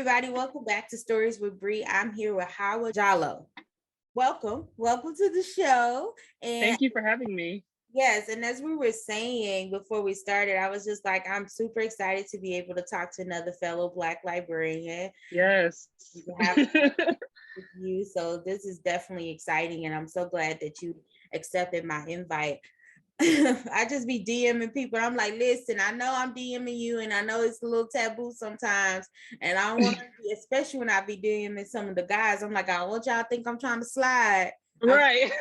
everybody. Welcome back to Stories with Bree. I'm here with Hawa Jalloh. Welcome to the show. And thank you for having me. Yes, and as we were saying before we started, I was just like, I'm super excited to be able to talk to another fellow Black librarian. Yes. With you. So this is definitely exciting, and I'm so glad that you accepted my invite. I just be DMing people. I'm like, listen, I know I'm DMing you, and I know it's a little taboo sometimes, and I don't want to, especially when I be DMing some of the guys. I'm like, I don't want y'all to think I'm trying to slide. Right.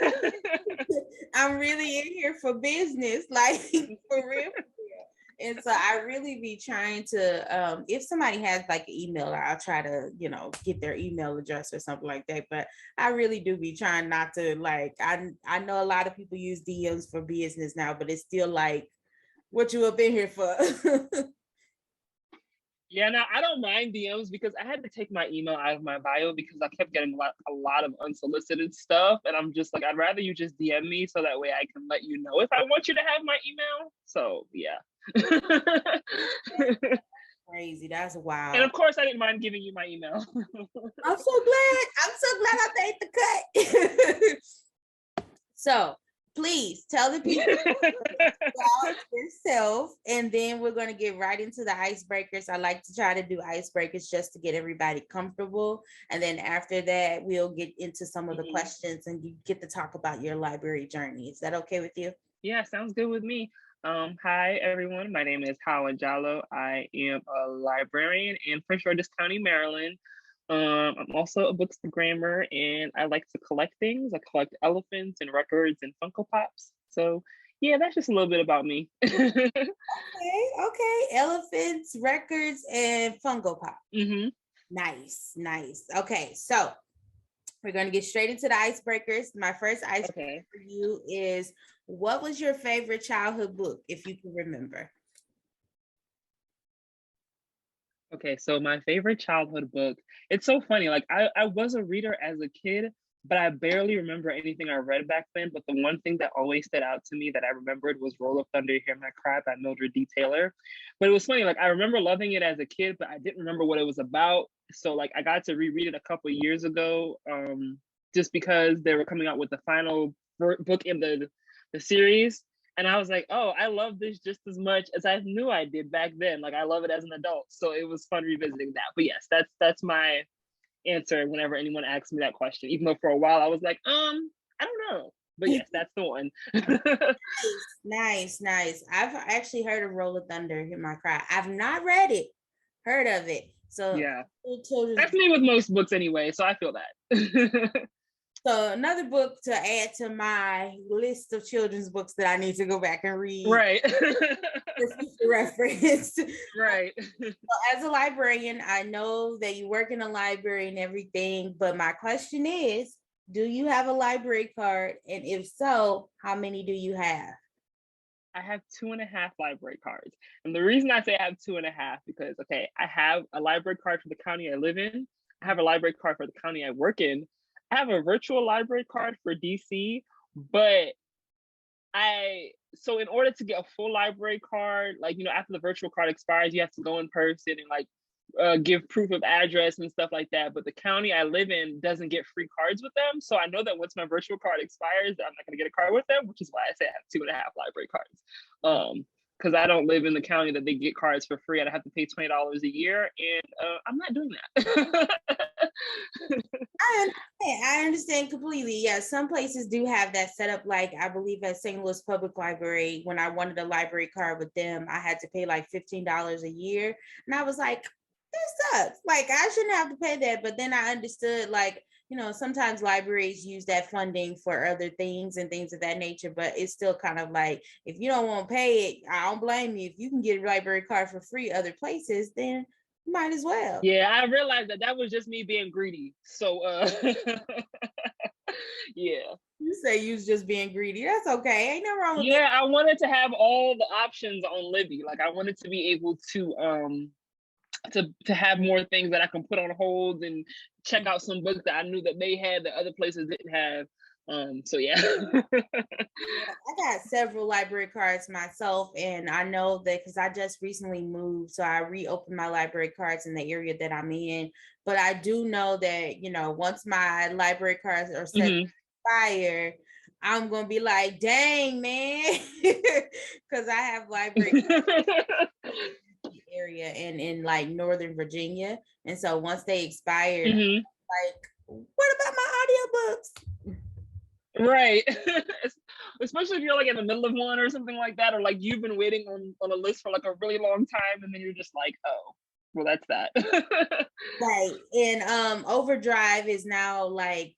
I'm really in here for business, like for real. And so I really be trying to, if somebody has like an email, I'll try to, get their email address or something like that. But I really do be trying not to, like, I know a lot of people use DMs for business now, but it's still like, what you up in here for? Yeah, no, I don't mind DMs because I had to take my email out of my bio because I kept getting a lot of unsolicited stuff. And I'm just like, I'd rather you just DM me so that way I can let you know if I want you to have my email. So yeah. Crazy. That's wild. And of course I didn't mind giving you my email. I'm so glad I made the cut. So please tell the people about yourself, and then we're going to get right into the icebreakers. I like to try to do icebreakers just to get everybody comfortable, and then after that we'll get into some of the questions and you get to talk about your library journey. Is that okay with you? Yeah, sounds good with me. Hi everyone, my name is Hawa Jalloh. I am a librarian in Prince George's County, Maryland. I'm also a bookstagrammer, and I like to collect things. I collect elephants and records and Funko Pops. So yeah, that's just a little bit about me. Okay. Elephants, records, and Funko Pop. Nice. Okay, so we're going to get straight into the icebreakers. My first icebreaker for you is, what was your favorite childhood book, if you can remember? Okay, so my favorite childhood book, it's so funny. Like I was a reader as a kid, but I barely remember anything I read back then. But the one thing that always stood out to me that I remembered was Roll of Thunder, Hear My Cry by Mildred D. Taylor. But it was funny, like I remember loving it as a kid, but I didn't remember what it was about. So like I got to reread it a couple of years ago, just because they were coming out with the final book in the series. And I was like, oh, I love this just as much as I knew I did back then. Like I love it as an adult. So it was fun revisiting that. But yes, that's my answer whenever anyone asks me that question. Even though for a while I was like, I don't know. But yes, that's the one. Nice. I've actually heard of Roll of Thunder, Hear My Cry. I've not read it, heard of it. So yeah, that's me with most books anyway. So I feel that. So another book to add to my list of children's books that I need to go back and read. Right. For future reference. Right. So as a librarian, I know that you work in a library and everything, but my question is, do you have a library card? And if so, how many do you have? I have 2.5 library cards. And the reason I say I have 2.5, because, okay, I have a library card for the county I live in. I have a library card for the county I work in. I have a virtual library card for DC, but so in order to get a full library card, like, after the virtual card expires, you have to go in person and like give proof of address and stuff like that. But the county I live in doesn't get free cards with them. So I know that once my virtual card expires, I'm not going to get a card with them, which is why I say I have 2.5 library cards. Because I don't live in the county that they get cards for free. I'd have to pay $20 a year, and I'm not doing that. I understand completely. Yeah, some places do have that set up. Like I believe at St. Louis Public Library, when I wanted a library card with them, I had to pay like $15 a year, and I was like, this sucks. Like I shouldn't have to pay that. But then I understood, like, sometimes libraries use that funding for other things and things of that nature, but it's still kind of like, if you don't want to pay it, I don't blame you. If you can get a library card for free other places, then you might as well. Yeah, I realized that was just me being greedy. So, yeah. You say you was just being greedy. That's okay. Ain't no wrong with that. I wanted to have all the options on Libby. Like I wanted to be able to have more things that I can put on hold and check out some books that I knew that they had that other places didn't have. So yeah. I got several library cards myself, and I know that because I just recently moved, so I reopened my library cards in the area that I'm in. But I do know that, once my library cards are set to expire, I'm gonna be like, dang man, because I have library area in like Northern Virginia, and so once they expired, like, what about my audiobooks? Right. Especially if you're like in the middle of one or something like that, or like you've been waiting on a list for like a really long time, and then you're just like, oh, well, that's that. Right. And Overdrive is now like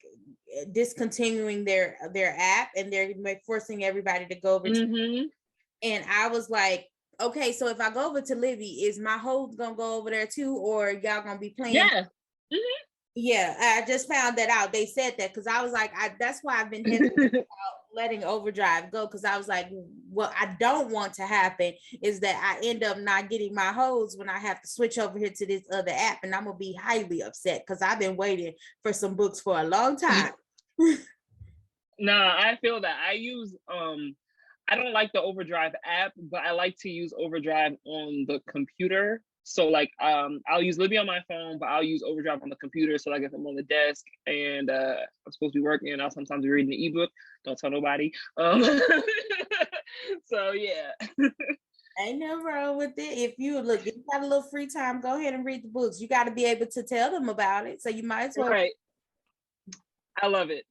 discontinuing their app, and they're forcing everybody to go over to, and I was like, okay, so if I go over to Libby, is my host gonna go over there too, or y'all gonna be playing? Yeah. Yeah, I just found that out. They said that because I was like, that's why I've been hesitant about letting Overdrive go, because I was like, what I don't want to happen is that I end up not getting my hoes when I have to switch over here to this other app, and I'm gonna be highly upset because I've been waiting for some books for a long time. Nah, I feel that. I don't like the Overdrive app, but I like to use Overdrive on the computer. So like I'll use Libby on my phone, but I'll use Overdrive on the computer. So like if I'm on the desk and I'm supposed to be working, and I'll sometimes be reading the ebook. Don't tell nobody. So yeah. Ain't no wrong with it. If you got a little free time, go ahead and read the books. You got to be able to tell them about it. So you might as well. Right. I love it.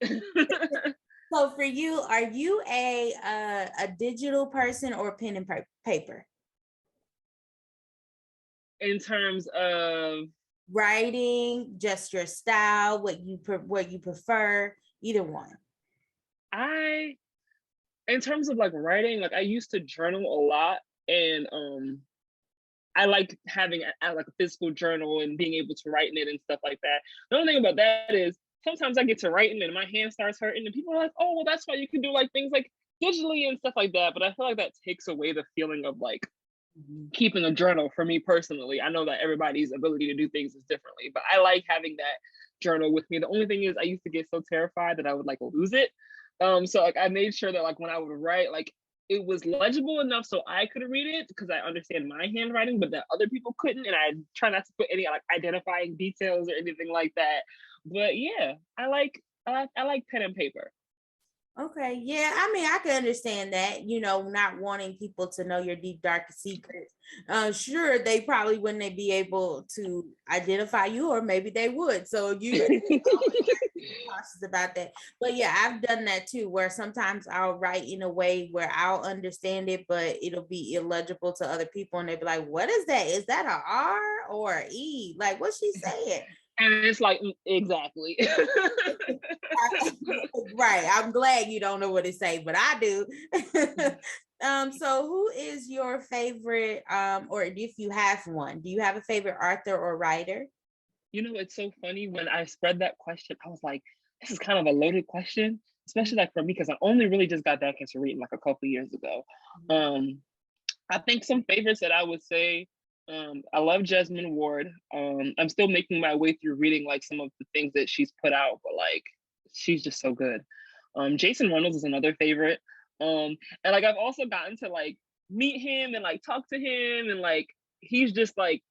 So for you, are you a digital person or pen and paper? In terms of writing, just your style, what you prefer, either one. In terms of like writing, like I used to journal a lot, and I like having like a physical journal and being able to write in it and stuff like that. The only thing about that is sometimes I get to writing and my hand starts hurting, and people are like, oh, well, that's why you can do like things like digitally and stuff like that. But I feel like that takes away the feeling of like keeping a journal for me personally. I know that everybody's ability to do things is differently, but I like having that journal with me. The only thing is I used to get so terrified that I would like lose it. So like I made sure that like when I would write, like it was legible enough so I could read it because I understand my handwriting, but that other people couldn't. And I try not to put any like identifying details or anything like that. But yeah, I like pen and paper. Okay, yeah, I mean, I can understand that, not wanting people to know your deep, dark secrets. Sure, they probably wouldn't be able to identify you, or maybe they would. So you cautious about that. But yeah, I've done that too, where sometimes I'll write in a way where I'll understand it, but it'll be illegible to other people, and they'll be like, "What is that? Is that a R or an E? Like, what's she saying?" And it's like, exactly. Right. I'm glad you don't know what it say, but I do. So who is your favorite, or if you have one, do you have a favorite author or writer? You know, it's so funny when I spread that question, I was like, this is kind of a loaded question, especially like for me, because I only really just got back into reading like a couple years ago. I think some favorites that I would say, I love Jesmyn Ward. I'm still making my way through reading like some of the things that she's put out, but like she's just so good. Jason Reynolds is another favorite. And like I've also gotten to like meet him and like talk to him, and like he's just like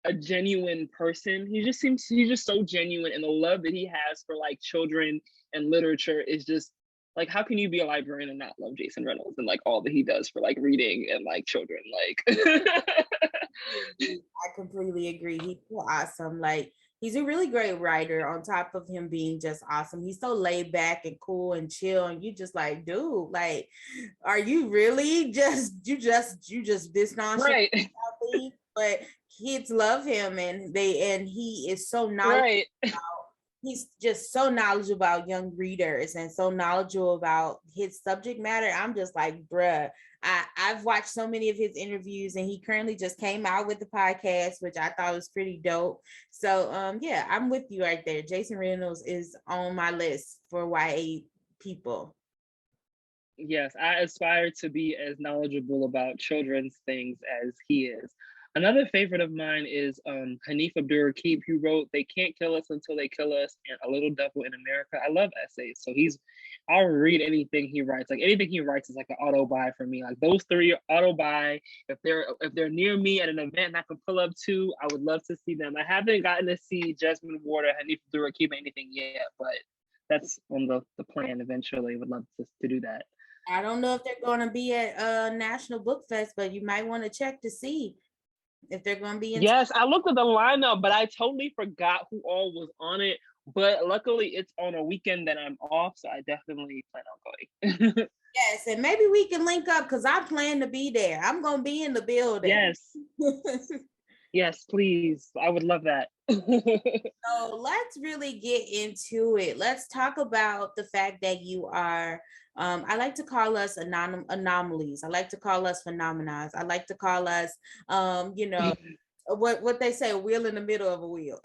a genuine person. He's just so genuine, and the love that he has for like children and literature is just like, how can you be a librarian and not love Jason Reynolds and like all that he does for like reading and like children? Like I completely agree. He's awesome. Like, he's a really great writer on top of him being just awesome. He's so laid back and cool and chill. And you just like, dude, like, are you really you just this nonchalant? right. But kids love him, and he is so knowledgeable. Right. He's just so knowledgeable about young readers and so knowledgeable about his subject matter. I'm just like, bruh, I've watched so many of his interviews, and he currently just came out with the podcast, which I thought was pretty dope. So yeah, I'm with you right there. Jason Reynolds is on my list for YA people. Yes, I aspire to be as knowledgeable about children's things as he is. Another favorite of mine is Hanif Abdurraqib, who wrote "They Can't Kill Us Until They Kill Us" and "A Little Devil in America." I love essays, so I'll read anything he writes. Like anything he writes is like an auto buy for me. Like those three are auto buy. If they're near me at an event and I can pull up to, I would love to see them. I haven't gotten to see Jasmine Ward or Hanif Abdurraqib or anything yet, but that's on the plan eventually. Would love to do that. I don't know if they're going to be at National Book Fest, but you might want to check to see if they're going to be in. Yes, I looked at the lineup, but I totally forgot who all was on it. But luckily, it's on a weekend that I'm off, so I definitely plan on going. Yes, and maybe we can link up because I plan to be there. I'm going to be in the building. Yes. Yes, please. I would love that. So let's really get into it. Let's talk about the fact that you are, I like to call us anomalies. I like to call us phenomena. I like to call us, what they say, a wheel in the middle of a wheel.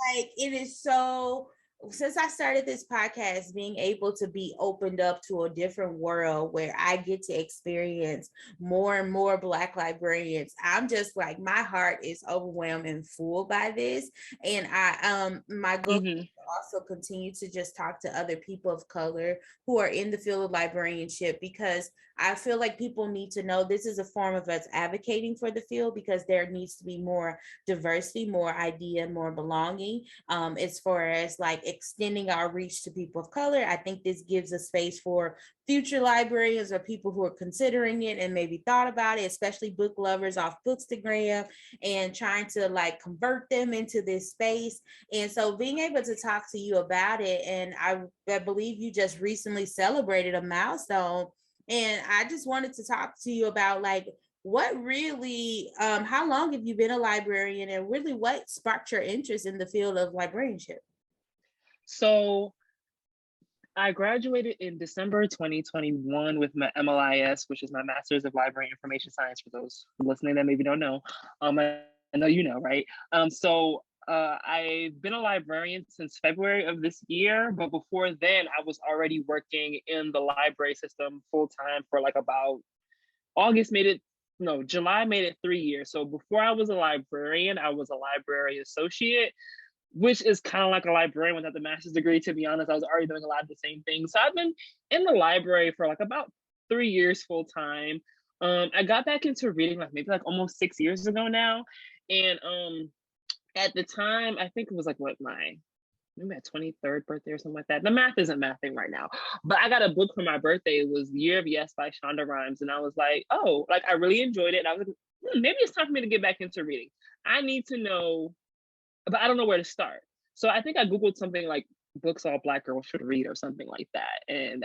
Like it is so, since I started this podcast, being able to be opened up to a different world where I get to experience more and more Black librarians, I'm just like, my heart is overwhelmed and full by this. And my goal is to also continue to just talk to other people of color who are in the field of librarianship, because I feel like people need to know this is a form of us advocating for the field, because there needs to be more diversity, more idea, more belonging, as far as like extending our reach to people of color. I think this gives a space for future librarians or people who are considering it and maybe thought about it, especially book lovers off Bookstagram, and trying to like convert them into this space. And so being able to talk to you about it, and I believe you just recently celebrated a milestone, and I just wanted to talk to you about like what really, how long have you been a librarian, and really what sparked your interest in the field of librarianship? So I graduated in December 2021 with my MLIS, which is my Master's of Library Information Science, for those listening that maybe don't know. I know you know, right? I've been a librarian since February of this year, but before then, I was already working in the library system full time for like about July made it 3 years. So before I was a librarian, I was a library associate, which is kind of like a librarian without the master's degree, to be honest. I was already doing a lot of the same things. So I've been in the library for like about 3 years full time. I got back into reading like maybe like almost 6 years ago now. And at the time, I think it was like maybe my 23rd birthday or something like that. The math isn't mathing right now, but I got a book for my birthday. It was Year of Yes by Shonda Rhimes. And I was like, oh, like I really enjoyed it. And I was like, maybe it's time for me to get back into reading. I need to know, but I don't know where to start. So I think I Googled something like books all Black girls should read or something like that. And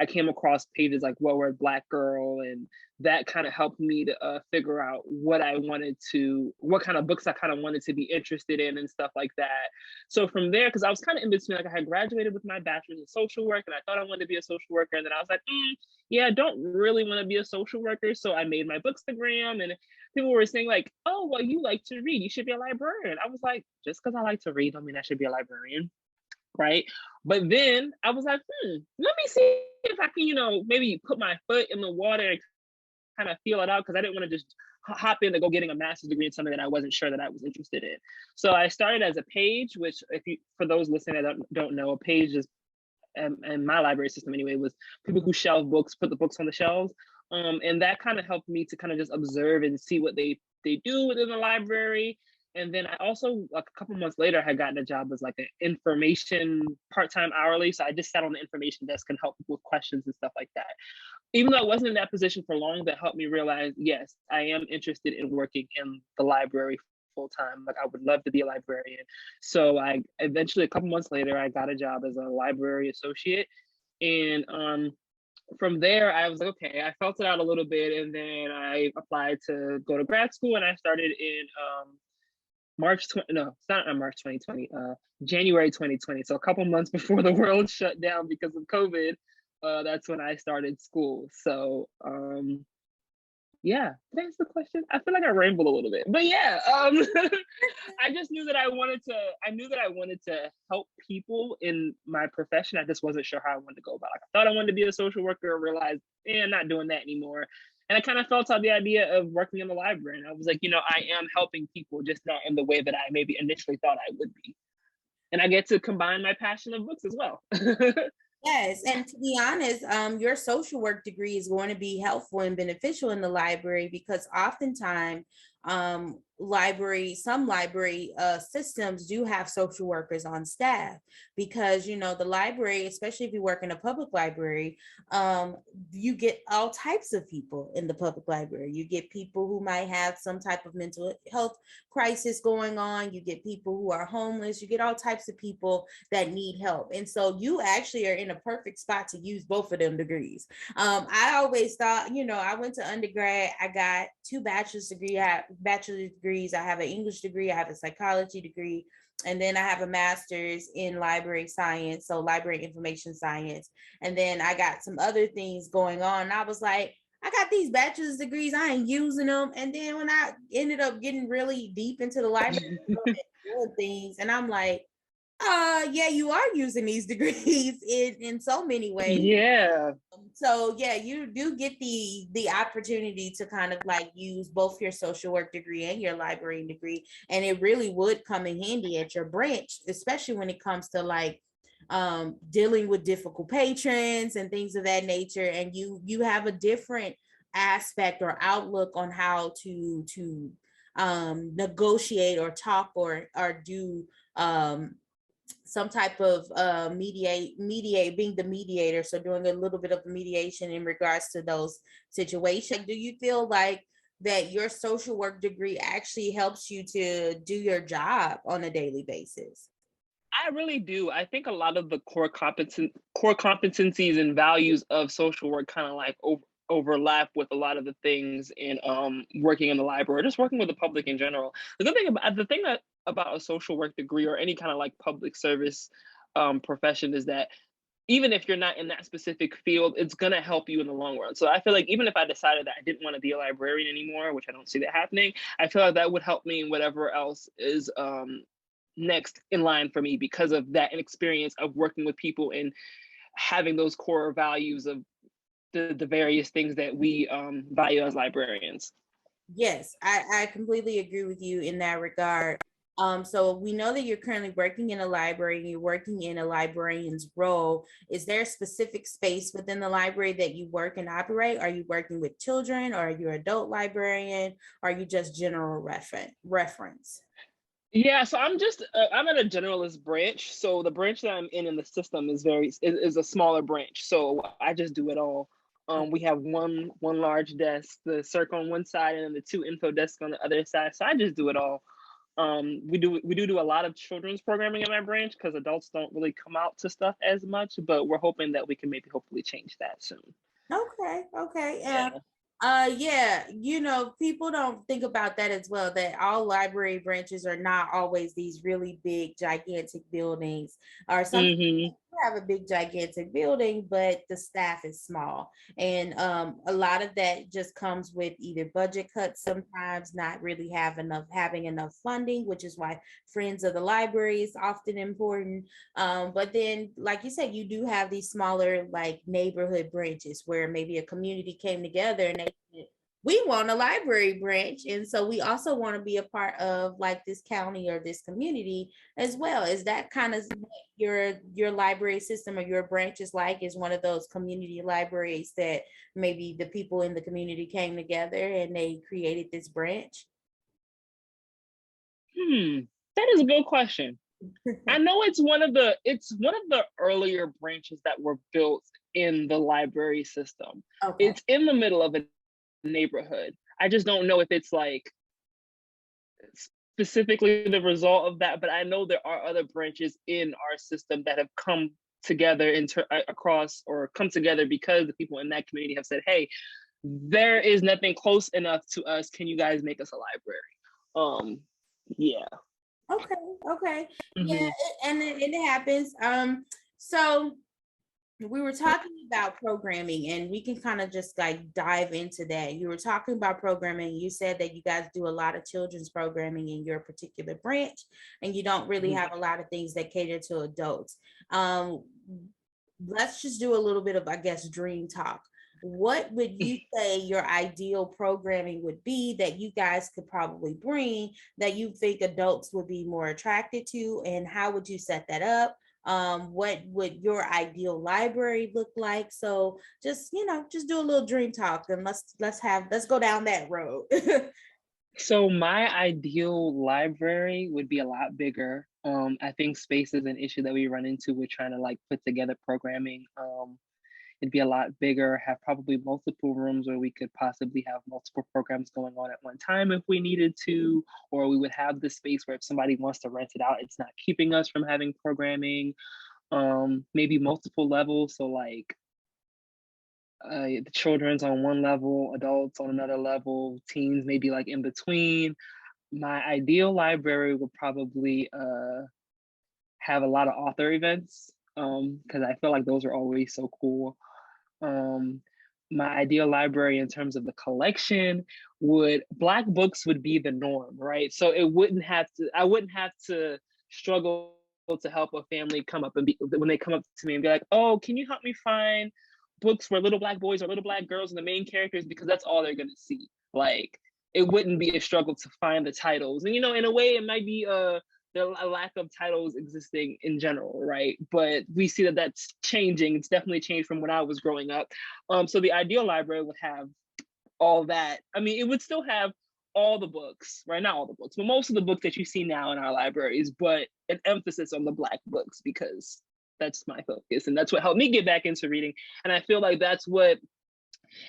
I came across pages like What Word Black Girl, and that kind of helped me to figure out what kind of books I kind of wanted to be interested in and stuff like that. So from there, because I was kind of in between, like I had graduated with my bachelor's in social work and I thought I wanted to be a social worker. And then I was like, yeah, I don't really want to be a social worker. So I made my Bookstagram, and people were saying like, oh, well, you like to read, you should be a librarian. I was like, just because I like to read, don't mean I should be a librarian. Right. But then I was like, let me see if I can, maybe put my foot in the water and kind of feel it out, because I didn't want to just hop in to go getting a master's degree in something that I wasn't sure that I was interested in. So I started as a page, which for those listening that don't know, a page is, in my library system anyway, was people who shelve books, put the books on the shelves. And that kind of helped me to kind of just observe and see what they do within the library. And then I also, like a couple months later, had gotten a job as like an information part-time hourly. So I just sat on the information desk and helped people with questions and stuff like that. Even though I wasn't in that position for long, that helped me realize, yes, I am interested in working in the library full time. Like I would love to be a librarian. So I eventually, a couple months later, I got a job as a library associate. And from there, I was like, okay, I felt it out a little bit. And then I applied to go to grad school, and I started in March 2020, January 2020. So a couple months before the world shut down because of COVID, that's when I started school. So yeah, did I answer the question? I feel like I rambled a little bit, but yeah, I just knew that I wanted to help people in my profession. I just wasn't sure how I wanted to go about it. Like, I thought I wanted to be a social worker, realized, I'm not doing that anymore. And I kind of felt out the idea of working in the library. And I was like, I am helping people, just not in the way that I maybe initially thought I would be. And I get to combine my passion of books as well. Yes, and to be honest, your social work degree is going to be helpful and beneficial in the library because oftentimes, some library systems do have social workers on staff because the library, especially if you work in a public library, um, you get all types of people in the public library. You get people who might have some type of mental health crisis going on. You get people who are homeless. You get all types of people that need help. And so you actually are in a perfect spot to use both of them degrees. I always thought, I went to undergrad, I got two bachelor's degrees. I have an English degree, I have a psychology degree, and then I have a master's in library science, so library information science. And then I got some other things going on. And I was like, I got these bachelor's degrees, I ain't using them. And then when I ended up getting really deep into the library doing things, and I'm like, yeah, you are using these degrees in so many ways. Yeah. So yeah, you do get the opportunity to kind of like use both your social work degree and your library degree, and it really would come in handy at your branch, especially when it comes to like dealing with difficult patrons and things of that nature. And you have a different aspect or outlook on how to negotiate or talk or do some type of mediate being the mediator, so doing a little bit of mediation in regards to those situations. Do you feel like that your social work degree actually helps you to do your job on a daily basis? I really do. I think a lot of the core competencies and values of social work kind of like overlap with a lot of the things in working in the library, or just working with the public in general. The thing about a social work degree or any kind of like public service profession is that even if you're not in that specific field, it's gonna help you in the long run. So I feel like even if I decided that I didn't want to be a librarian anymore, which I don't see that happening, I feel like that would help me in whatever else is next in line for me because of that experience of working with people and having those core values of the various things that we value as librarians. Yes, I completely agree with you in that regard. So we know that you're currently working in a library and you're working in a librarian's role. Is there a specific space within the library that you work and operate? Are you working with children, or are you an adult librarian? Or are you just general reference? Yeah, so I'm at a generalist branch. So the branch that I'm in the system is a smaller branch. So I just do it all. We have one large desk, the circle on one side, and then the two info desks on the other side. So I just do it all. We do a lot of children's programming in my branch because adults don't really come out to stuff as much. But we're hoping that we can maybe hopefully change that soon. Okay, okay. Yeah. Yeah, people don't think about that as well, that all library branches are not always these really big, gigantic buildings, or some Hmm. have a big gigantic building but the staff is small. And a lot of that just comes with either budget cuts, sometimes not really having enough funding, which is why friends of the library is often important. But then like you said, you do have these smaller like neighborhood branches where maybe a community came together and they said, we want a library branch, and so we also want to be a part of like this county or this community as well. Is that kind of your library system or your branch is like, is one of those community libraries that maybe the people in the community came together and they created this branch? Hmm. That is a good question. I know it's one of the earlier branches that were built in the library system. Okay. It's in the middle of a neighborhood. I just don't know if it's like specifically the result of that, but I know there are other branches in our system that have come together across or come together because the people in that community have said, "Hey, there is nothing close enough to us. Can you guys make us a library?" Yeah. Okay. Okay. Yeah, Hmm. and it happens. So we were talking about programming, and we can kind of just like dive into that. You were talking about programming. You said that you guys do a lot of children's programming in your particular branch, and you don't really have a lot of things that cater to adults. Um, let's just do a little bit of, I guess, dream talk. what would you say your ideal programming would be that you guys could probably bring that you think adults would be more attracted to, and how would you set that up? What would your ideal library look like? So just, just do a little dream talk, and let's go down that road. So my ideal library would be a lot bigger. I think space is an issue that we run into with trying to like put together programming. It'd be a lot bigger, have probably multiple rooms where we could possibly have multiple programs going on at one time if we needed to, or we would have the space where if somebody wants to rent it out, it's not keeping us from having programming. Maybe multiple levels, so like the children's on one level, adults on another level, teens maybe like in between. My ideal library would probably have a lot of author events because I feel like those are always so cool. My ideal library in terms of the collection Black books would be the norm, right? So I wouldn't have to struggle to help a family come up and when they come up to me and be like, oh, can you help me find books where little Black boys or little Black girls are the main characters, because that's all they're going to see. Like, it wouldn't be a struggle to find the titles. And, in a way, it might be a lack of titles existing in general, right? But we see that that's changing. It's definitely changed from when I was growing up. So the ideal library would have all that. I mean, it would still have all the books, right? Not all the books, but most of the books that you see now in our libraries, but an emphasis on the Black books, because that's my focus and that's what helped me get back into reading. And I feel like that's what,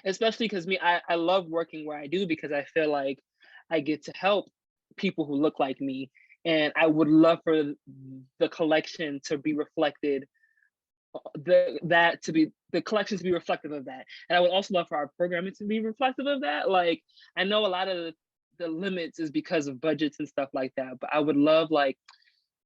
especially because I love working where I do, because I feel like I get to help people who look like me, and I would love for the collection to be reflected, the collection to be reflective of that. And I would also love for our programming to be reflective of that. Like, I know a lot of the limits is because of budgets and stuff like that, but I would love, like,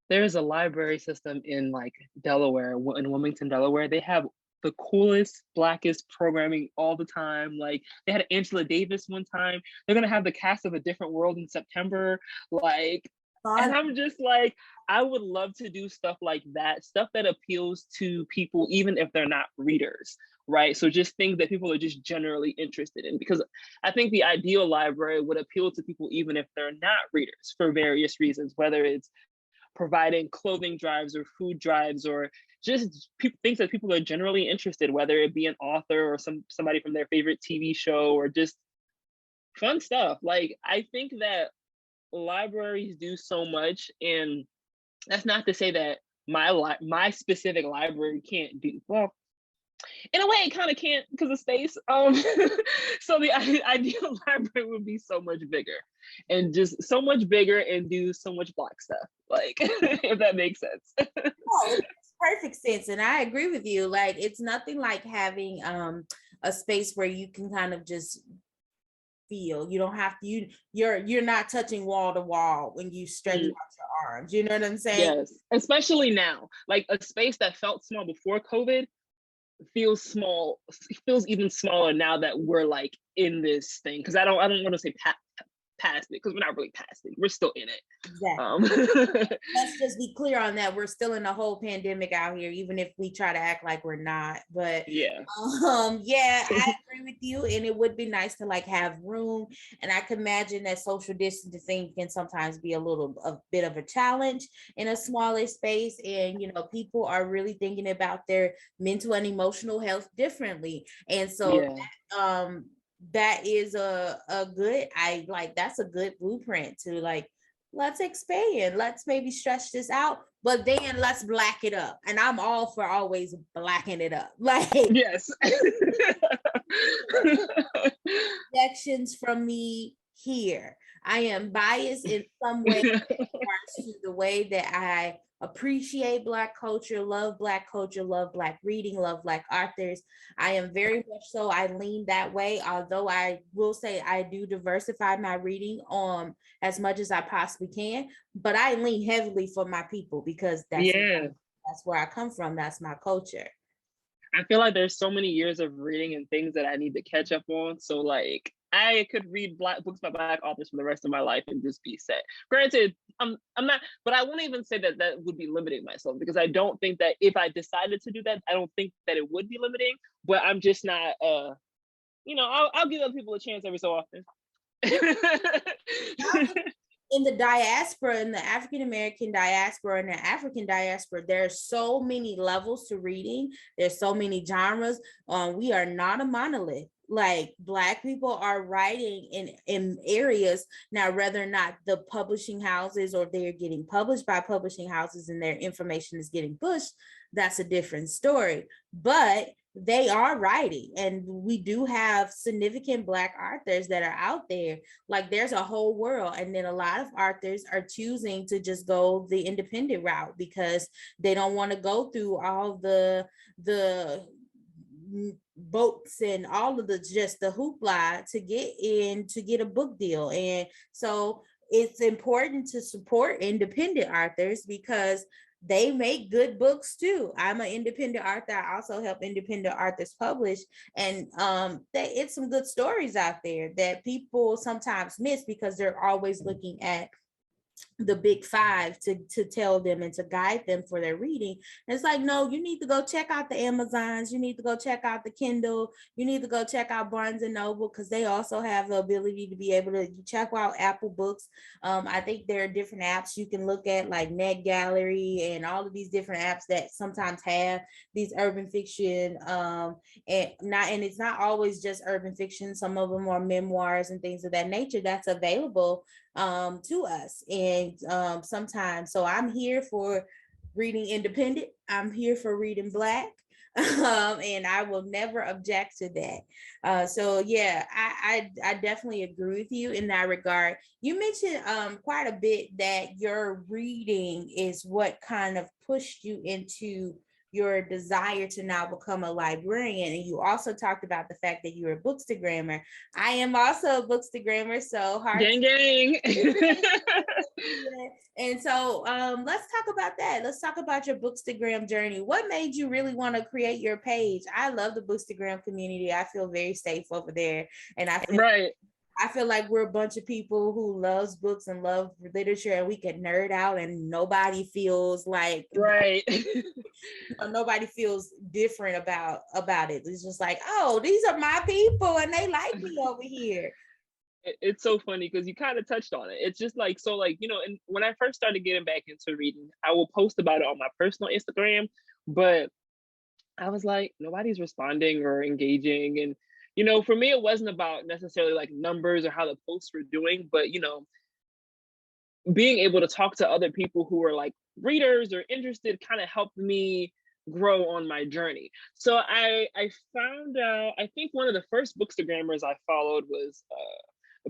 there's a library system in like Delaware, in Wilmington, Delaware. They have the coolest, Blackest programming all the time. Like, they had Angela Davis one time. They're gonna have the cast of A Different World in September. Like, and I'm just like, I would love to do stuff like that, stuff that appeals to people, even if they're not readers, right? So just things that people are just generally interested in, because I think the ideal library would appeal to people even if they're not readers for various reasons, whether it's providing clothing drives or food drives, or just things that people are generally interested, whether it be an author or somebody from their favorite TV show, or just fun stuff. Like, I think that libraries do so much, and that's not to say that my specific library can't do well. In a way, it kind of can't because of space. So the ideal library would be so much bigger, and just so much bigger, and do so much Black stuff. Like, if that makes sense. Oh, it makes perfect sense, and I agree with you. Like, it's nothing like having a space where you can kind of just feel. You don't have to. You're not touching wall to wall when you stretch out your arms. You know what I'm saying? Yes, especially now. Like, a space that felt small before COVID feels small, feels even smaller now that we're like in this thing. Because I don't want to say past it, because we're not really past it. We're still in it. Exactly. Let's just be clear on that. We're still in the whole pandemic out here, even if we try to act like we're not. But yeah, yeah, I agree with you. And it would be nice to like have room. And I can imagine that social distancing can sometimes be a bit of a challenge in a smaller space. And people are really thinking about their mental and emotional health differently. And so that is that's a good blueprint to like, let's expand, let's maybe stretch this out, but then let's black it up. And I'm all for always blacking it up. Like, yes. Projections from me here. I am biased in some way in regards to the way that I appreciate Black culture, love Black reading, love Black authors. I am very much so. I lean that way, although I will say I do diversify my reading as much as I possibly can, but I lean heavily for my people, because that's where I come from. That's my culture. I feel like there's so many years of reading and things that I need to catch up on. So like, I could read books by Black authors for the rest of my life and just be set. Granted, I'm not, but I won't even say that that would be limiting myself, because I don't think that if I decided to do that, I don't think that it would be limiting. But I'm just not you know, I'll give other people a chance every so often. In the diaspora, in the African American diaspora and the African diaspora, there's so many levels to reading. There's so many genres. We are not a monolith. Like Black people are writing in areas now, whether or not the publishing houses or they're getting published by publishing houses and their information is getting pushed, that's a different story. But they are writing, and we do have significant Black authors that are out there. Like there's a whole world, and then a lot of authors are choosing to just go the independent route because they don't want to go through all the votes and all of the just the hoopla to get a book deal. And so it's important to support independent authors because they make good books too. I'm an independent author. I also help independent authors publish, and it's some good stories out there that people sometimes miss because they're always looking at the big five to tell them and to guide them for their reading. And it's like, no, you need to go check out the Amazons, you need to go check out the Kindle, you need to go check out Barnes and Noble, because they also have the ability to be able to check out Apple Books. I think there are different apps you can look at, like Net Gallery and all of these different apps that sometimes have these urban fiction, and it's not always just urban fiction. Some of them are memoirs and things of that nature that's available to us. And sometimes, so I'm here for reading independent, I'm here for reading Black, and I will never object to that. So yeah, I definitely agree with you in that regard. You mentioned quite a bit that your reading is what kind of pushed you into your desire to now become a librarian. And you also talked about the fact that you're a bookstagrammer. I am also a bookstagrammer, so hard. Gang, gang. And so let's talk about that. Let's talk about your Bookstagram journey. What made you really want to create your page? I love the Bookstagram community. I feel very safe over there. And I feel like we're a bunch of people who loves books and love literature, and we can nerd out and nobody feels like nobody feels different about it. It's just like, oh, these are my people and they like me over here. It's so funny because you kind of touched on it. It's just like, so like, you know, and when I first started getting back into reading, I will post about it on my personal Instagram, but I was like, nobody's responding or engaging. And, you know, for me, it wasn't about necessarily like numbers or how the posts were doing, but, you know, being able to talk to other people who are like readers or interested kind of helped me grow on my journey. So I found out, I think one of the first Bookstagrammers I followed was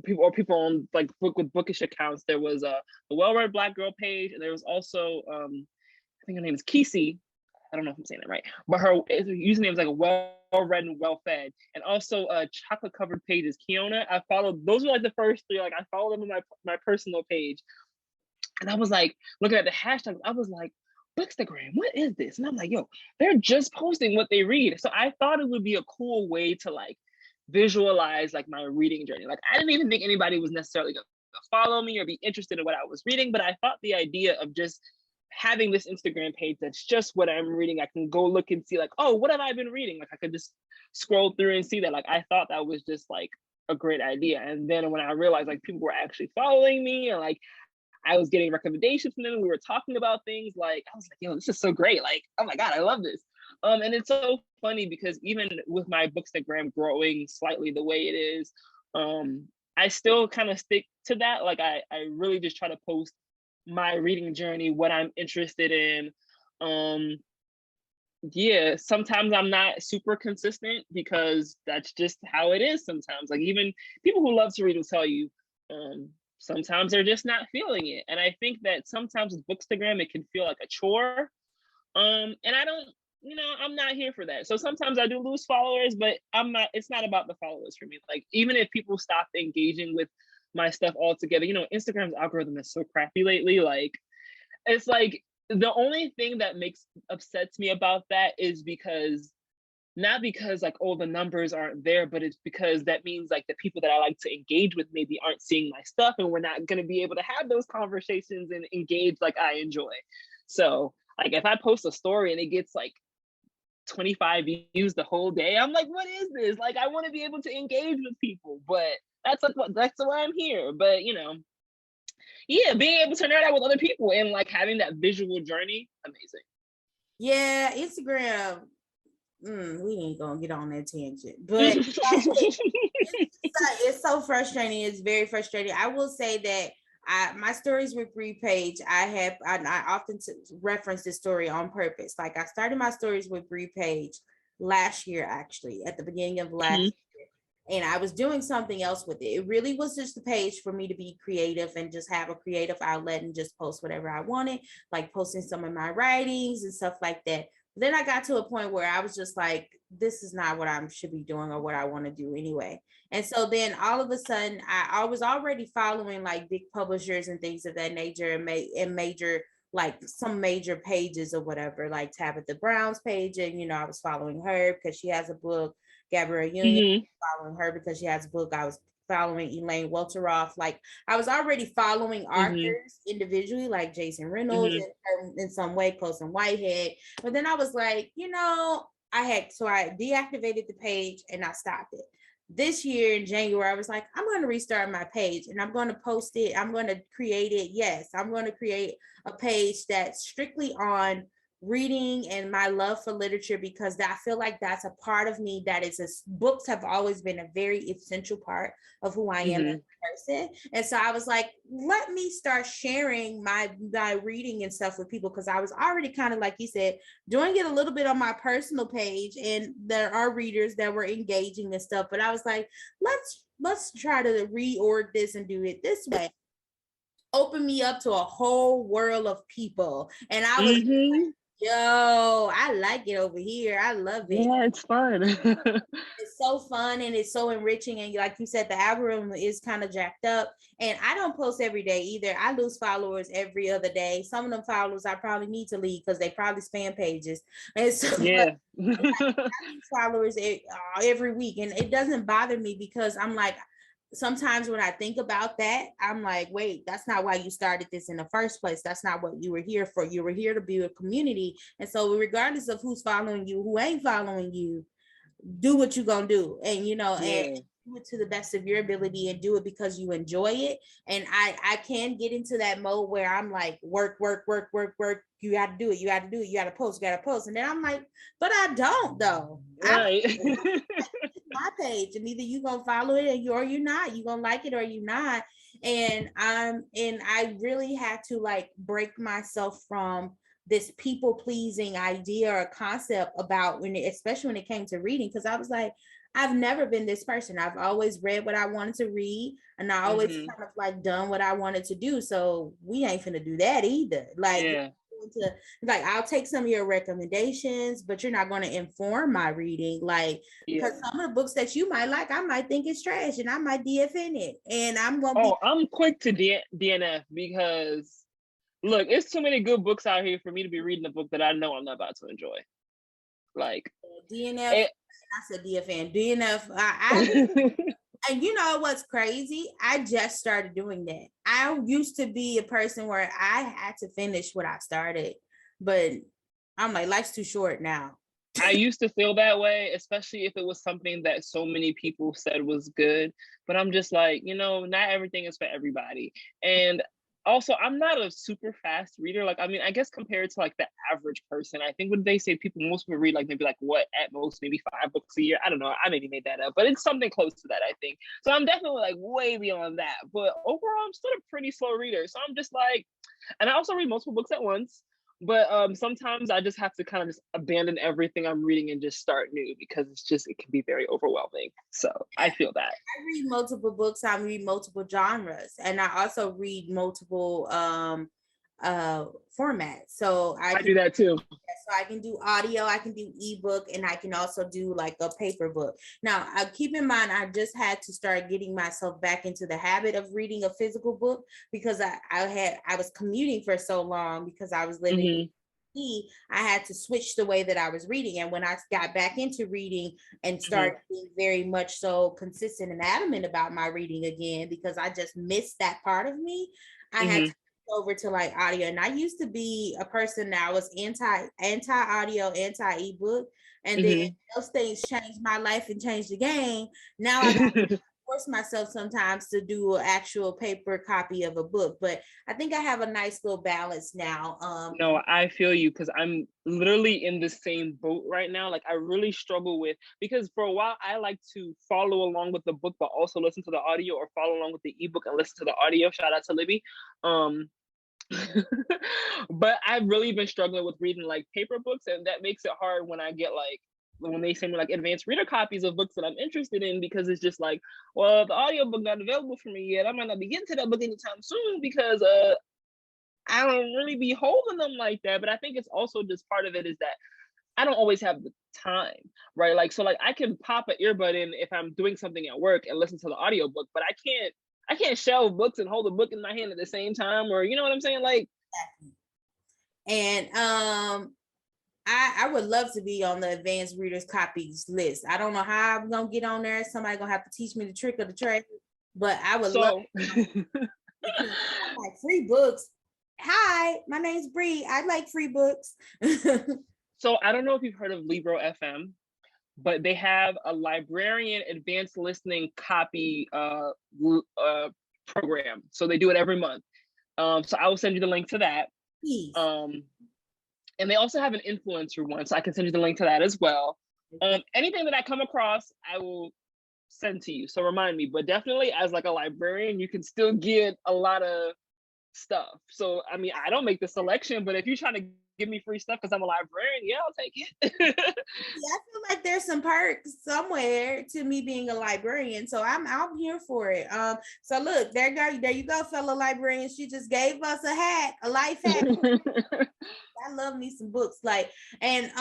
people on like bookish accounts. There was a well-read Black girl page, and there was also I think her name is Kesey. I don't know if I'm saying that right, but her username is like a well-read and well-fed. And also chocolate covered pages, Kiona. I followed, those were like the first three. Like I followed them on my personal page. And I was like, looking at the hashtags, I was like, Bookstagram, what is this? And I'm like, yo, they're just posting what they read. So I thought it would be a cool way to like visualize like my reading journey. Like I didn't even think anybody was necessarily gonna follow me or be interested in what I was reading, but I thought the idea of just having this Instagram page that's just what I'm reading, I can go look and see like, oh, what have I been reading? Like I could just scroll through and see that. Like I thought that was just like a great idea. And then when I realized like people were actually following me and like I was getting recommendations from them and we were talking about things, like I was like, yo, this is so great. Like, oh my God, I love this. And it's so funny because even with my Bookstagram growing slightly the way it is, I still kind of stick to that. Like I really just try to post my reading journey, what I'm interested in. Yeah, sometimes I'm not super consistent because that's just how it is sometimes. Like even people who love to read will tell you, sometimes they're just not feeling it. And I think that sometimes with Bookstagram, it can feel like a chore. And I don't, you know, I'm not here for that. So sometimes I do lose followers, but it's not about the followers for me. Like even if people stop engaging with my stuff altogether, you know, Instagram's algorithm is so crappy lately. Like it's like the only thing that upsets me about that is because not because like, oh, the numbers aren't there, but it's because that means like the people that I like to engage with maybe aren't seeing my stuff, and we're not going to be able to have those conversations and engage like I enjoy. So like if I post a story and it gets like 25 views the whole day. I'm like, what is this? Like, I want to be able to engage with people, but that's why I'm here. But yeah, being able to nerd out with other people and like having that visual journey, amazing. Yeah, Instagram. We ain't gonna get on that tangent, but it's so frustrating. It's very frustrating. I will say that my stories with Bree page, I often reference this story on purpose. Like I started my stories with Bree page last year, actually, at the beginning of last year. And I was doing something else with it. It really was just a page for me to be creative and just have a creative outlet and just post whatever I wanted, like posting some of my writings and stuff like that. Then I got to a point where I was just like, this is not what I should be doing or what I want to do anyway. And so then all of a sudden, I was already following like big publishers and things of that nature and major, like some major pages or whatever, like Tabitha Brown's page. And, I was following her because she has a book. Gabrielle Union, following her because she has a book. I was following Elaine Welteroth. Like I was already following authors individually, like Jason Reynolds in some way, Colson Whitehead. But then I was like, I deactivated the page and I stopped it. This year in January, I was like, I'm going to restart my page and I'm going to post it. I'm going to create it. Yes, I'm going to create a page that's strictly on reading and my love for literature, because I feel like that's a part of me that books have always been a very essential part of who I am as a person. And so I was like, let me start sharing my reading and stuff with people, because I was already kind of, like you said, doing it a little bit on my personal page, and there are readers that were engaging and stuff, but I was like, let's try to reorg this and do it this way. Open me up to a whole world of people. And I was like, yo, I like it over here. I love it. Yeah, it's fun. It's so fun and it's so enriching. And like you said, the algorithm is kind of jacked up. And I don't post every day either. I lose followers every other day. Some of them followers I probably need to leave because they probably spam pages. And so I lose followers every week. And it doesn't bother me because I'm like, sometimes when I think about that, I'm like, wait, that's not why you started this in the first place. That's not what you were here for. You were here to build a community. And so regardless of who's following you, who ain't following you, do what you're going to do. And, and do it to the best of your ability and do it because you enjoy it. And I can get into that mode where I'm like, work. You got to do it. You got to do it. You got to post. And then I'm like, but I don't though. Right. My page, and either you gonna follow it or you're not. You gonna like it or you not. And I really had to like break myself from this people pleasing idea or concept about especially when it came to reading, because I was like, I've never been this person. I've always read what I wanted to read, and I always kind of like done what I wanted to do. So we ain't finna do that either. Like, I'll take some of your recommendations, but you're not going to inform my reading. Like, because some of the books that you might like, I might think it's trash, and I might DFN it, and I'm gonna. I'm quick to DNF because look, it's too many good books out here for me to be reading a book that I know I'm not about to enjoy. Like DNF. I said DFN. DNF. And you know what's crazy? I just started doing that. I used to be a person where I had to finish what I started, but I'm like, life's too short now. I used to feel that way, especially if it was something that so many people said was good. But I'm just like, not everything is for everybody. And also, I'm not a super fast reader. Like, I mean, I guess compared to like the average person, I think when they say most people read like maybe like what at most maybe 5 books a year. I don't know. I maybe made that up, but it's something close to that, I think. So I'm definitely like way beyond that. But overall, I'm still a pretty slow reader. So I'm just like, and I also read multiple books at once. But sometimes I just have to kind of just abandon everything I'm reading and just start new because it can be very overwhelming. So I feel that. I read multiple books. I read multiple genres, and I also read multiple formats. So I do that too. So I can do audio, I can do ebook, and I can also do like a paper book. Now, keep in mind, I just had to start getting myself back into the habit of reading a physical book because I was commuting for so long because I was living in D.C. I had to switch the way that I was reading. And when I got back into reading and started being very much so consistent and adamant about my reading again, because I just missed that part of me, I had to over to like audio, and I used to be a person that was anti audio, anti ebook, and then those things changed my life and changed the game. Now I got to force myself sometimes to do an actual paper copy of a book, but I think I have a nice little balance now. No, I feel you, because I'm literally in the same boat right now. Like I really struggle with, because for a while I like to follow along with the book but also listen to the audio, or follow along with the ebook and listen to the audio. Shout out to Libby. But I've really been struggling with reading like paper books, and that makes it hard when I get like, when they send me like advanced reader copies of books that I'm interested in, because it's just like, well, the audiobook not available for me yet. I might not be getting to that book anytime soon, because I don't really be holding them like that. But I think it's also just part of it is that I don't always have the time, right? Like, so like I can pop an earbud in if I'm doing something at work and listen to the audiobook, but I can't shelve books and hold a book in my hand at the same time, or you know what I'm saying? Like, and I would love to be on the advanced readers copies list. I don't know how I'm gonna get on there. Somebody gonna have to teach me the trick of the trade, but I would love to. Like free books. Hi, my name's Bree. I like free books. So I don't know if you've heard of Libro FM, but they have a librarian advanced listening copy program. So they do it every month. So I will send you the link to that. Please. And they also have an influencer one, so I can send you the link to that as well. Anything that I come across, I will send to you. So remind me. But definitely, as like a librarian, you can still get a lot of stuff. So I mean, I don't make the selection, but if you're trying to give me free stuff because I'm a librarian, yeah, I'll take it. Yeah, I feel like there's some perks somewhere to me being a librarian, so I'm here for it. So look, there you go, fellow librarians. She just gave us a hack, a life hack. I love me some books, like, and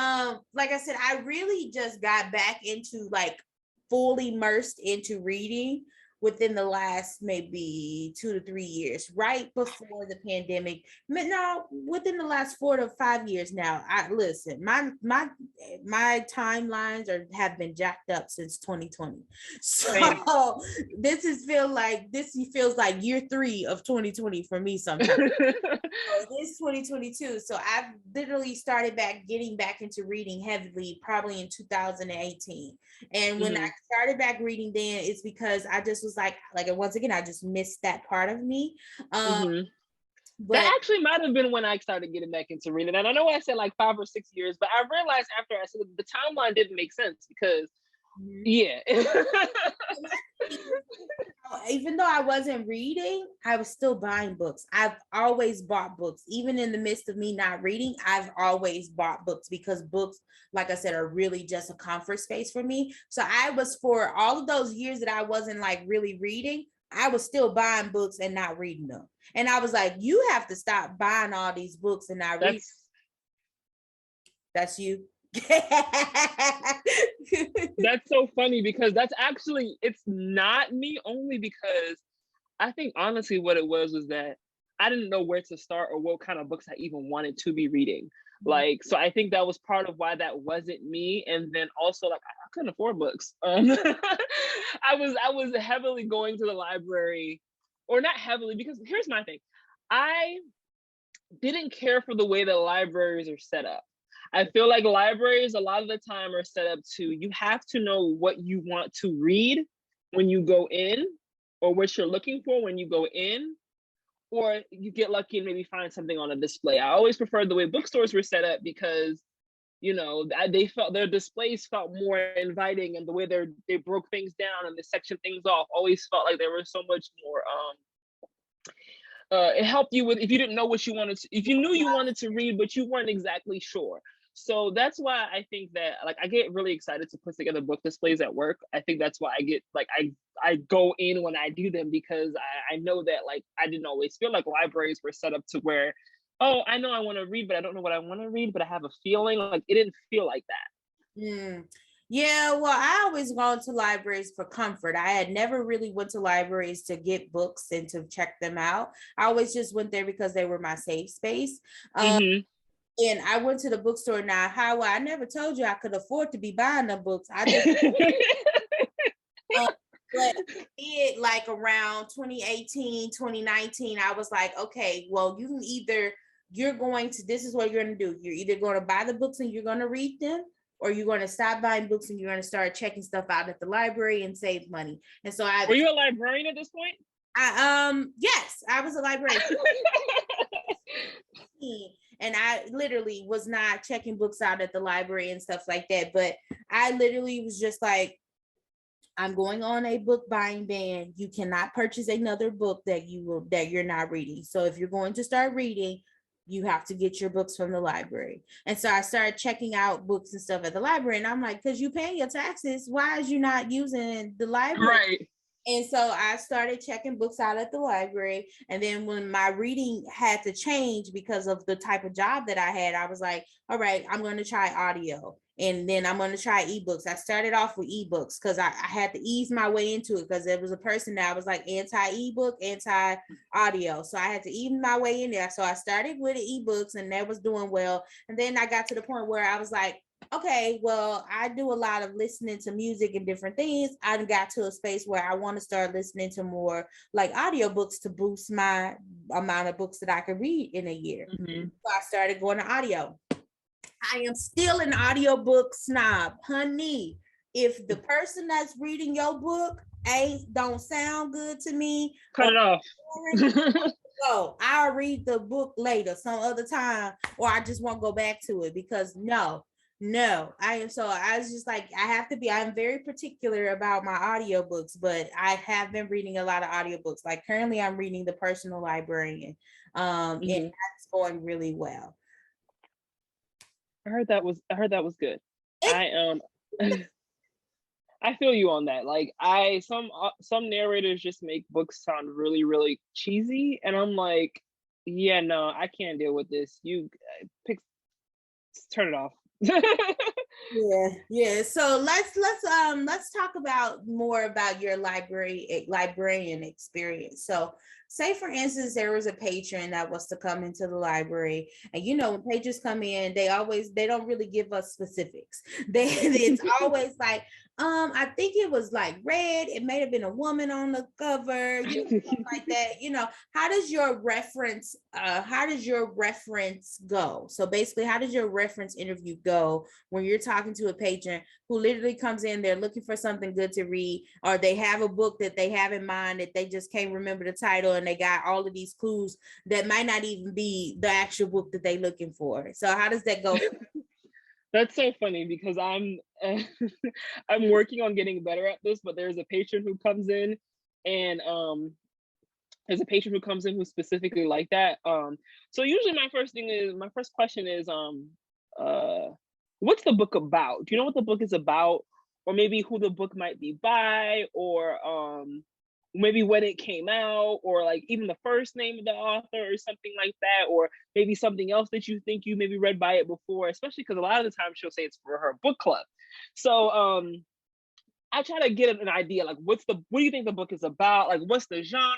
like I said, I really just got back into like fully immersed into reading within the last maybe 2 to 3 years, right before the pandemic. No, within the last 4 to 5 years now. I listen, my timelines have been jacked up since 2020. So this feels like year 3 of 2020 for me sometimes. So it's 2022. So I've literally started getting back into reading heavily probably in 2018. And when I started back reading then, it's because I just was like once again, I just missed that part of me. But that actually might have been when I started getting back into reading. And I know I said like 5 or 6 years, but I realized after I said the timeline didn't make sense because yeah. Even though I wasn't reading, I was still buying books. I've always bought books. Even in the midst of me not reading, I've always bought books because books, like I said, are really just a comfort space for me. So I was, for all of those years that I wasn't like really reading, I was still buying books and not reading them. And I was like, you have to stop buying all these books and not reading. That's you. That's so funny because it's not me, only because I think honestly what it was that I didn't know where to start or what kind of books I even wanted to be reading. Like, so I think that was part of why that wasn't me. And then also like I couldn't afford books. I was heavily going to the library, or not heavily, because here's my thing. I didn't care for the way that libraries are set up. I feel like libraries a lot of the time are set up to, you have to know what you want to read when you go in, or what you're looking for when you go in, or you get lucky and maybe find something on a display. I always preferred the way bookstores were set up because, you know, they felt their displays felt more inviting, and the way they broke things down and they sectioned things off always felt like they were so much more it helped you with, if you didn't know what you wanted to, if you knew you wanted to read but you weren't exactly sure. So that's why I think that like I get really excited to put together book displays at work. I think that's why I get like I go in when I do them, because I know that like I didn't always feel like libraries were set up to where, oh, I know I want to read, but I don't know what I want to read, but I have a feeling. Like it didn't feel like that. Yeah, well, I always gone to libraries for comfort. I had never really went to libraries to get books and to check them out. I always just went there because they were my safe space. And I went to the bookstore. Now, Hawa, I never told you I could afford to be buying the books. I just But it like around 2018, 2019, I was like, okay, well, you can either, this is what you're going to do. You're either going to buy the books and you're going to read them, or you're going to stop buying books and you're going to start checking stuff out at the library and save money. And so Were you a librarian at this point? Yes, I was a librarian. And I literally was not checking books out at the library and stuff like that. But I literally was just like, I'm going on a book buying ban. You cannot purchase another book that you're not reading. So if you're going to start reading, you have to get your books from the library. And so I started checking out books and stuff at the library. And I'm like, because you pay your taxes, why is you not using the library? Right. And so I started checking books out at the library. And then when my reading had to change because of the type of job that I had, I was like, all right, I'm going to try audio. And then I'm going to try ebooks. I started off with ebooks because I had to ease my way into it because there was a person that was like anti-ebook, anti-audio. So I had to ease my way in there. So I started with the ebooks and that was doing well. And then I got to the point where I was like, okay, well, I do a lot of listening to music and different things. I got to a space where I want to start listening to more like audiobooks to boost my amount of books that I could read in a year. Mm-hmm. So I started going to audio. I am still an audiobook snob, honey. If the person that's reading your book don't sound good to me, cut it off. So I'll read the book later, some other time, or I just won't go back to it because no, I was just like, I'm very particular about my audiobooks, but I have been reading a lot of audiobooks. Like currently I'm reading The Personal Librarian. And that's going really well. I heard that was good. I feel you on that. Like some narrators just make books sound really, really cheesy. And I'm like, yeah, no, I can't deal with this. You turn it off. Yeah. So let's talk about more about your librarian experience. So say for instance there was a patron that was to come into the library, and when patrons come in, they don't really give us specifics. It's always like, I think it was like red, it may have been a woman on the cover, like that. How does your reference go? So basically, how does your reference interview go when you're talking to a patron who literally comes in, they're looking for something good to read, or they have a book that they have in mind that they just can't remember the title, and they got all of these clues that might not even be the actual book that they're looking for? So how does that go? That's so funny because I'm working on getting better at this, but there's a patron who comes in, and who's specifically like that. So usually my first question is, what's the book about? Do you know what the book is about? Or maybe who the book might be by, or maybe when it came out, or like even the first name of the author or something like that, or maybe something else that you think you maybe read by it before, especially because a lot of the time she'll say it's for her book club. So I try to get an idea, like what do you think the book is about? Like what's the genre?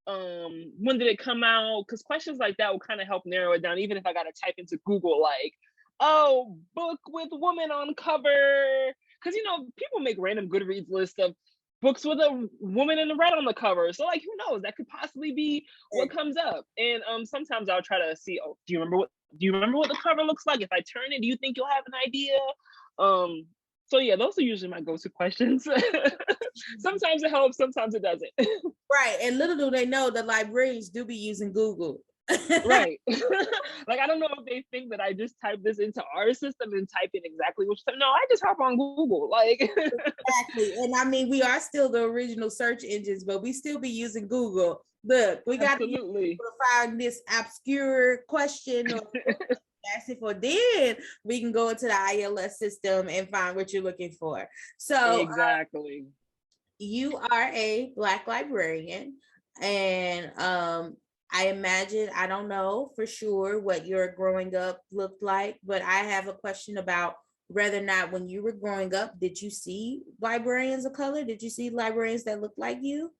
When did it come out? Because questions like that will kind of help narrow it down, even if I got to type into Google like, oh, book with woman on cover. Because people make random Goodreads lists of books with a woman in the red on the cover. So like, who knows? That could possibly be what comes up. And sometimes I'll try to see, oh, do you remember what the cover looks like? If I turn it, do you think you'll have an idea? So yeah, those are usually my go-to questions. Sometimes it helps, sometimes it doesn't. Right. And little do they know that librarians do be using Google. Right. Like, I don't know if they think that I just type this into our system and type in exactly what you said. No, I just hop on Google. Like exactly. And I mean, we are still the original search engines, but we still be using Google. Look, we got to find this obscure question or ask it for, then we can go into the ILS system and find what you're looking for. So exactly. You are a Black librarian, and I imagine, I don't know for sure what your growing up looked like, but I have a question about whether or not when you were growing up, did you see librarians of color? Did you see librarians that looked like you?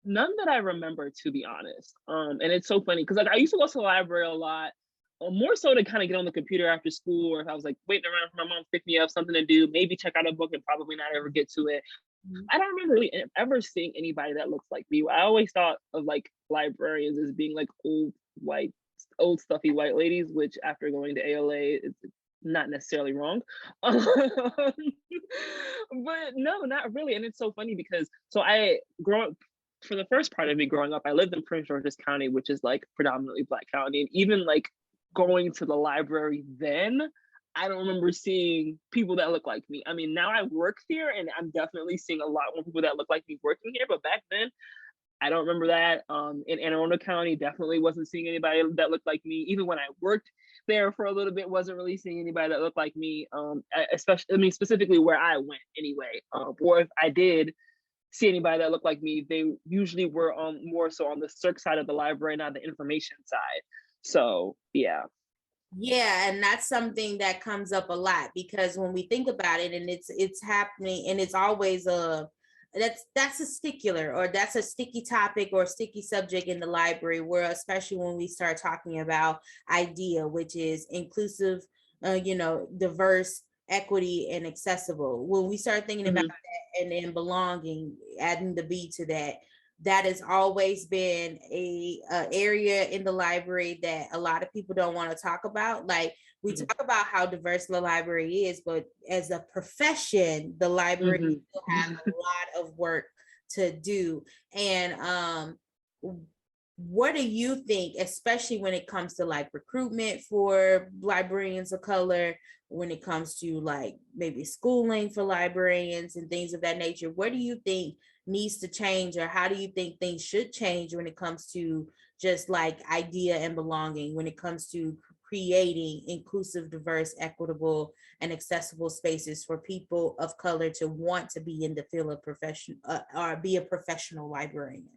None that I remember, to be honest. And it's so funny because like I used to go to the library a lot, more so to kind of get on the computer after school, or if I was like waiting around for my mom to pick me up, something to do, maybe check out a book and probably not ever get to it. I don't remember really ever seeing anybody that looks like me. I always thought of like librarians as being like old stuffy white ladies, which after going to ALA is not necessarily wrong. But no, not really. And it's so funny because so I grew up for the first part of me growing up, I lived in Prince George's County, which is like predominantly Black county. And even like going to the library then, I don't remember seeing people that look like me. I mean, now I work here and I'm definitely seeing a lot more people that look like me working here. But back then, I don't remember that. In Anne Arundel County, definitely wasn't seeing anybody that looked like me. Even when I worked there for a little bit, wasn't really seeing anybody that looked like me. Especially, I mean, specifically where I went anyway. Or if I did see anybody that looked like me, they usually were more so on the circ side of the library, not the information side. So yeah. Yeah, and that's something that comes up a lot because when we think about it, and it's happening, and it's always a that's a stickler, or that's a sticky topic or sticky subject in the library, where especially when we start talking about IDEA, which is inclusive, diverse, equity, and accessible. When we start thinking about that, and then belonging, adding the B to that, that has always been a area in the library that a lot of people don't want to talk about. Like, we talk about how diverse the library is, but as a profession, the library still has a lot of work to do. And what do you think, especially when it comes to like recruitment for librarians of color, when it comes to like maybe schooling for librarians and things of that nature? What do you think needs to change, or how do you think things should change when it comes to just like IDEA and belonging, when it comes to creating inclusive, diverse, equitable, and accessible spaces for people of color to want to be in the field of profession, or be a professional librarian?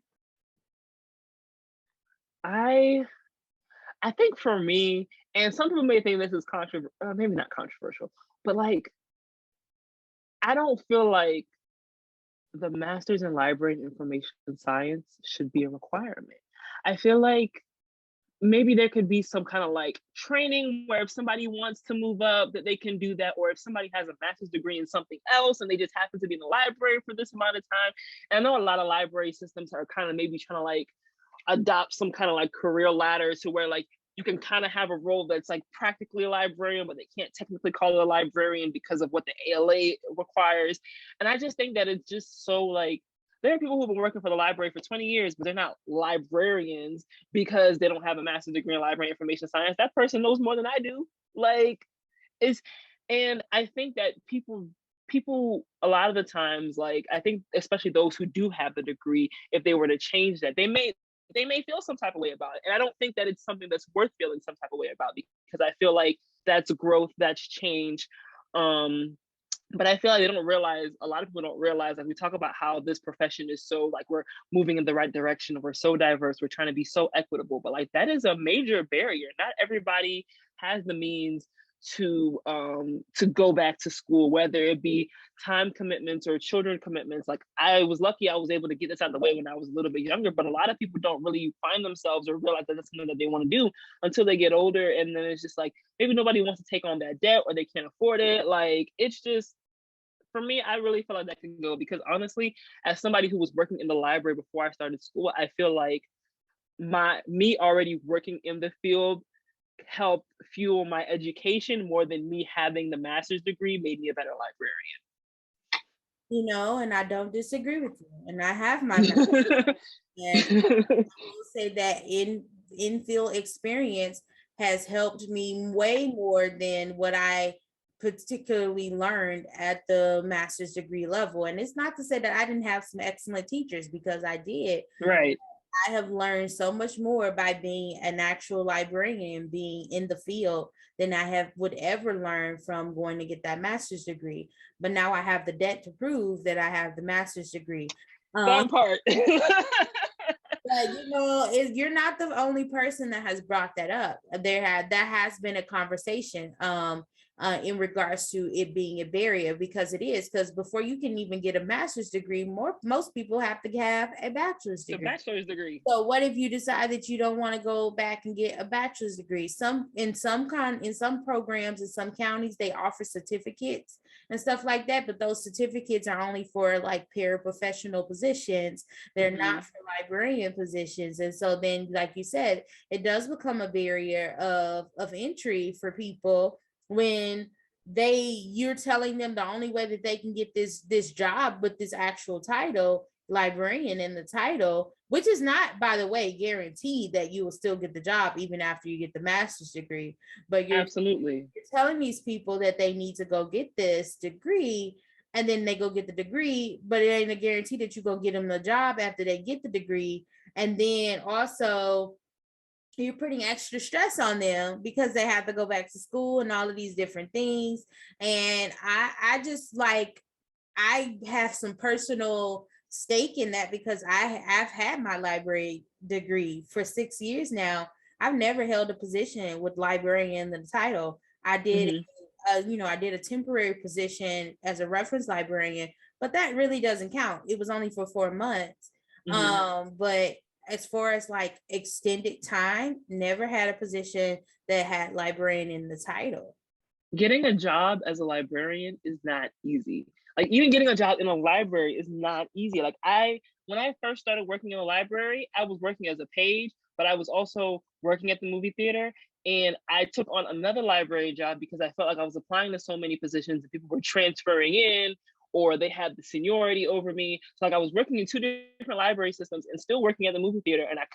I think for me, and some people may think this is maybe not controversial, but like I don't feel like the master's in library and information science should be a requirement. I feel like maybe there could be some kind of like training where if somebody wants to move up that they can do that, or if somebody has a master's degree in something else and they just happen to be in the library for this amount of time. And I know a lot of library systems are kind of maybe trying to like adopt some kind of like career ladder to where like you can kind of have a role that's like practically a librarian, but they can't technically call it a librarian because of what the ALA requires. And I just think that it's just so like, there are people who've been working for the library for 20 years, but they're not librarians because they don't have a master's degree in library information science. That person knows more than I do. Like, it's, and I think that people a lot of the times, like I think especially those who do have the degree, if they were to change that, they may feel some type of way about it. And I don't think that it's something that's worth feeling some type of way about, because I feel like that's growth, that's change. But I feel like a lot of people don't realize, like we talk about how this profession is so like we're moving in the right direction, we're so diverse, we're trying to be so equitable, but like that is a major barrier. Not everybody has the means to go back to school, whether it be time commitments or children commitments. Like I was lucky I was able to get this out of the way when I was a little bit younger, but a lot of people don't really find themselves or realize that that's something that they want to do until they get older. And then it's just like maybe nobody wants to take on that debt, or they can't afford it. Like it's just, for me, I really feel like that can go, because honestly, as somebody who was working in the library before I started school, I feel like me already working in the field helped fuel my education more than me having the master's degree made me a better And I don't disagree with you. And I have my master's, and I will say that in-field experience has helped me way more than what I particularly learned at the master's degree level. And it's not to say that I didn't have some excellent teachers, because I did. Right. I have learned so much more by being an actual librarian, being in the field, than I would ever learn from going to get that master's degree. But now I have the debt to prove that I have the master's degree. That part. But you're not the only person that has brought that up. That has been a conversation in regards to it being a barrier, because it is. Because before you can even get a master's degree, most people have to have a bachelor's degree. A bachelor's degree. So what if you decide that you don't want to go back and get a bachelor's degree? In some programs in some counties, they offer certificates, and stuff like that. But those certificates are only for like paraprofessional positions. They're not for librarian positions. And so then, like you said, it does become a barrier of entry for people when you're telling them the only way that they can get this job with this actual title, librarian, in the title, which is not, by the way, guaranteed that you will still get the job even after you get the master's degree. But you're telling these people that they need to go get this degree, and then they go get the degree, but it ain't a guarantee that you're gonna get them the job after they get the degree. And then also you're putting extra stress on them because they have to go back to school and all of these different things. And I just like, I have some personal stake in that because I've had my library degree for 6 years now. I've never held a position with librarian in the title. I did, I did a temporary position as a reference librarian, but that really doesn't count. It was only for 4 months. But as far as like extended time, never had a position that had librarian in the title. Getting a job as a librarian is not easy. Like even getting a job in a library is not easy. Like when I first started working in a library, I was working as a page, but I was also working at the movie theater. And I took on another library job because I felt like I was applying to so many positions and people were transferring in, or they had the seniority over me. So like I was working in 2 different library systems and still working at the movie theater, and I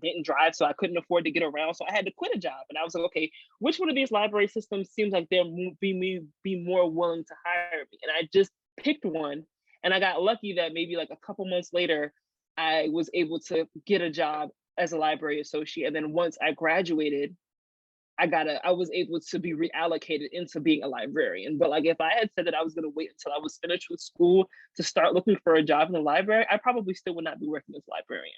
didn't drive, so I couldn't afford to get around. So I had to quit a job. And I was like, okay, which one of these library systems seems like they'll be more willing to hire me? And I just picked one, and I got lucky that maybe like a couple months later, I was able to get a job as a library associate. And then once I graduated, I was able to be reallocated into being a librarian. But like if I had said that I was gonna wait until I was finished with school to start looking for a job in the library, I probably still would not be working as a librarian.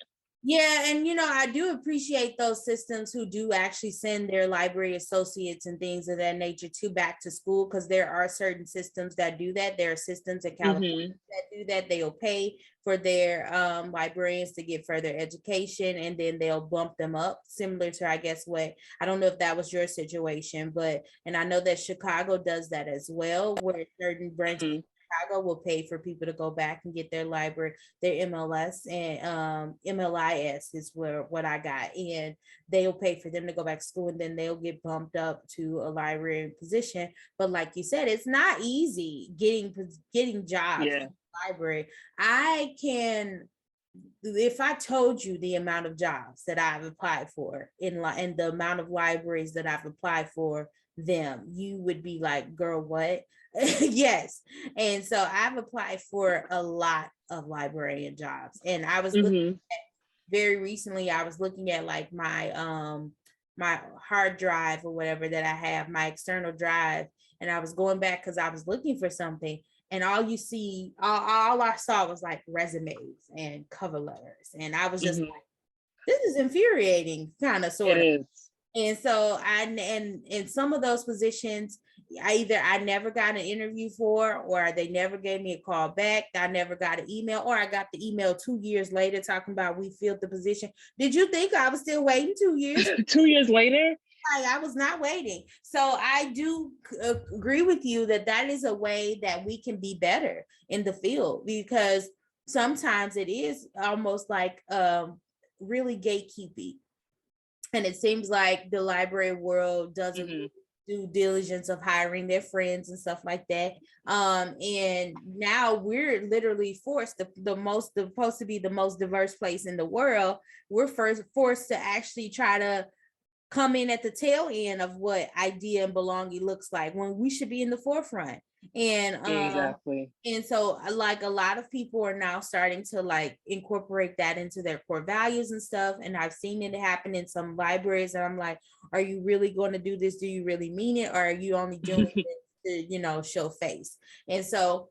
Yeah, and I do appreciate those systems who do actually send their library associates and things of that nature to back to school, because there are certain systems that do that. There are systems in California that do that. They'll pay for their librarians to get further education, and then they'll bump them up, similar to, I guess, what, I don't know if that was your situation, but, and I know that Chicago does that as well, where certain branches Chicago will pay for people to go back and get their library, their MLS and MLIS is what I got, and they'll pay for them to go back to school, and then they'll get bumped up to a library position. But like you said, it's not easy getting jobs in the library. If I told you the amount of jobs that I've applied for and the amount of libraries that I've applied for them, you would be like, girl, what? Yes. And so I've applied for a lot of librarian jobs, and I was looking at, very recently I was looking at like my hard drive or whatever that I have, my external drive, and I was going back because I was looking for something, and all I saw was like resumes and cover letters, and I was just like, this is infuriating, kind of, sort of. And so and some of those positions, I never got an interview for, or they never gave me a call back. I never got an email, or I got the email 2 years later talking about we filled the position. Did you think I was still waiting 2 years? 2 years later? I was not waiting. So I do agree with you that is a way that we can be better in the field, because sometimes it is almost like really gatekeeping. And it seems like the library world doesn't due diligence of hiring their friends and stuff like that. And now we're literally forced, supposed to be the most diverse place in the world. We're forced to actually try to come in at the tail end of what idea and belonging looks like, when we should be in the forefront. And exactly. And so like a lot of people are now starting to like incorporate that into their core values and stuff. And I've seen it happen in some libraries, and I'm like, are you really going to do this? Do you really mean it? Or are you only doing it to, show face? And so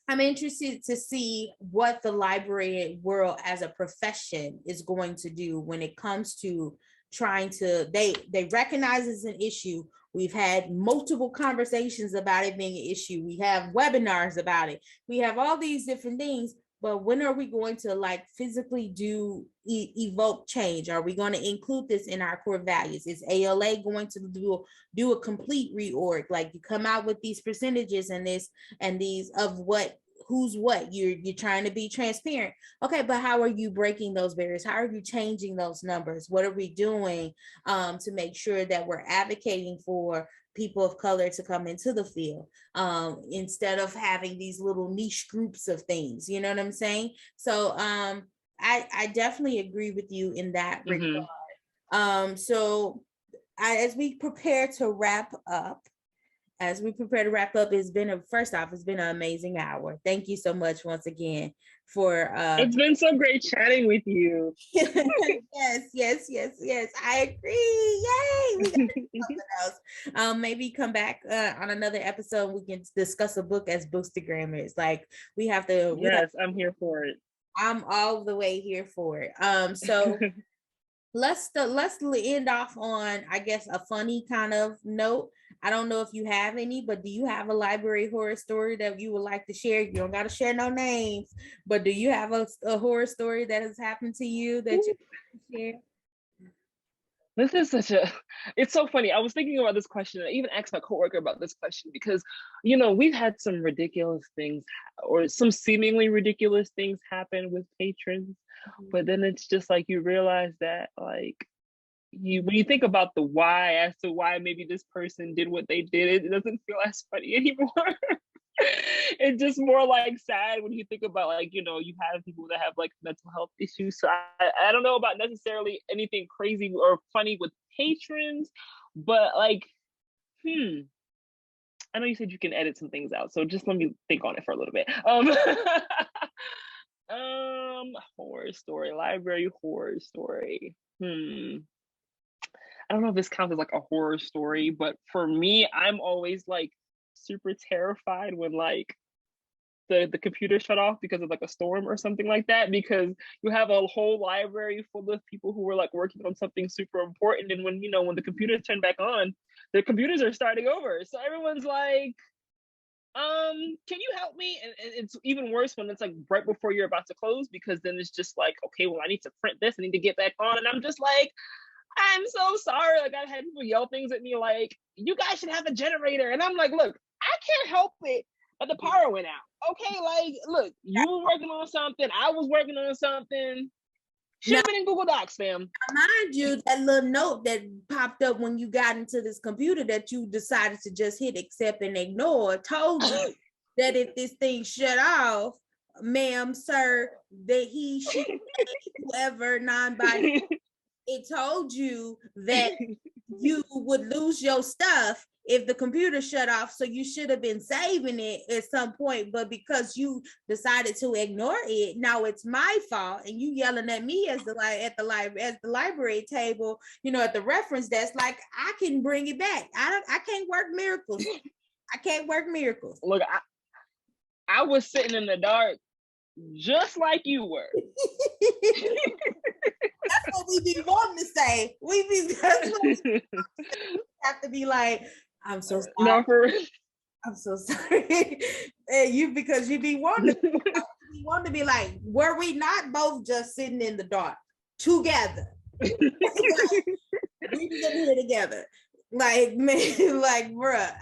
I'm interested to see what the library world as a profession is going to do when it comes to trying to, they recognize it's an issue. We've had multiple conversations about it being an issue. We have webinars about it. We have all these different things, but when are we going to like physically do evoke change? Are we going to include this in our core values? Is ALA going to do a complete reorg? Like you come out with these percentages and this and these of what who's what you're trying to be transparent. Okay, but how are you breaking those barriers? How are you changing those numbers? What are we doing to make sure that we're advocating for people of color to come into the field instead of having these little niche groups of things, you know what I'm saying? So I definitely agree with you in that regard. So as we prepare to wrap up, it's been an amazing hour. Thank you so much once again for it's been so great chatting with you. yes. I agree. Yay. We got something else. Maybe come back on another episode. We can discuss a book as Bookstagrammers. Like we have to. I'm here for it. I'm all the way here for it. So let's end off on, I guess, a funny kind of note. I don't know if you have any, but do you have a library horror story that you would like to share? You don't got to share no names, but do you have a horror story that has happened to you that you can share? This is it's so funny. I was thinking about this question. I even asked my coworker about this question because, we've had some ridiculous things or some seemingly ridiculous things happen with patrons, but then it's just like you realize that like, when you think about the why as to why maybe this person did what they did, it doesn't feel as funny anymore. It's just more like sad when you think about like, you have people that have like mental health issues. So I don't know about necessarily anything crazy or funny with patrons, but like, I know you said you can edit some things out, so just let me think on it for a little bit. Horror story, library horror story. I don't know if this counts as like a horror story, but for me, I'm always like super terrified when like the computer shut off because of like a storm or something like that, because you have a whole library full of people who were like working on something super important, and when the computers turn back on, the computers are starting over, so everyone's like, can you help me? And it's even worse when it's like right before you're about to close, because then it's just like, okay, well, I need to print this, I need to get back on, and I'm just like, I'm so sorry. Like, I had people yell things at me like, you guys should have a generator. And I'm like, look, I can't help it that the power went out. Okay, like, look, you were working on something. I was working on something. Should have been in Google Docs, fam. Mind you, that little note that popped up when you got into this computer that you decided to just hit accept and ignore told you that if this thing shut off, ma'am, sir, that he, she, whoever, non-binary, it told you that you would lose your stuff if the computer shut off, so you should have been saving it at some point, but because you decided to ignore it, now it's my fault, and you yelling at me as the library table, at the reference desk, like I can bring it back. I can't work miracles. I can't work miracles. Look, I was sitting in the dark just like you were. That's what we be wanting to say. Have to be like, I'm so sorry. No, for real. I'm so sorry. Because you be wanting to be like, were we not both just sitting in the dark together? We was in here together. Like, man, like, bruh.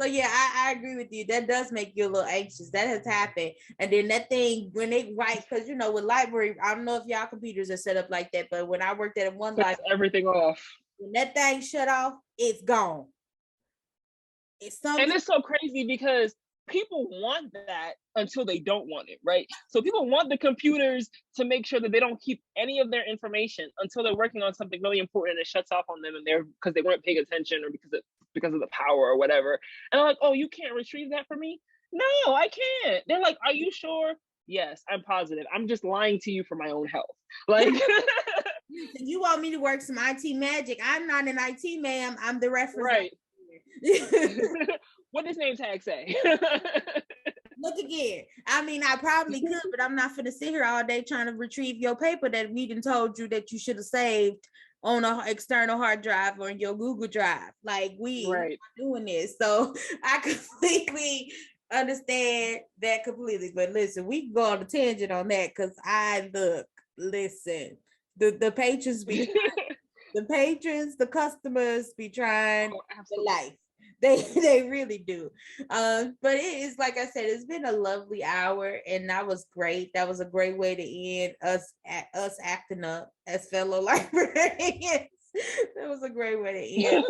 So yeah, I agree with you. That does make you a little anxious. That has happened. And then that thing, when they write, because with library, I don't know if y'all computers are set up like that, but when I worked at one library, everything off. When that thing shut off, it's gone. And it's so crazy because people want that until they don't want it, right? So people want the computers to make sure that they don't keep any of their information until they're working on something really important and it shuts off on them, and they're because they weren't paying attention or because of the power or whatever. And I'm like, oh, you can't retrieve that for me? No, I can't. They're like, are you sure? Yes, I'm positive. I'm just lying to you for my own health. Like, you want me to work some IT magic? I'm not an IT ma'am. I'm the reference. Right. What does name tag say? Look again. I mean, I probably could, but I'm not finna sit here all day trying to retrieve your paper that we done told you that you should have saved on an external hard drive or in your Google Drive. Like, we are doing this. So I completely understand that completely. But listen, we can go on a tangent on that because listen, the patrons be the patrons, the customers be trying Oh, the absolutely. life. They really do. But it is, like I said, it's been a lovely hour, and that was great. That was a great way to end us acting up as fellow librarians. That was a great way to end.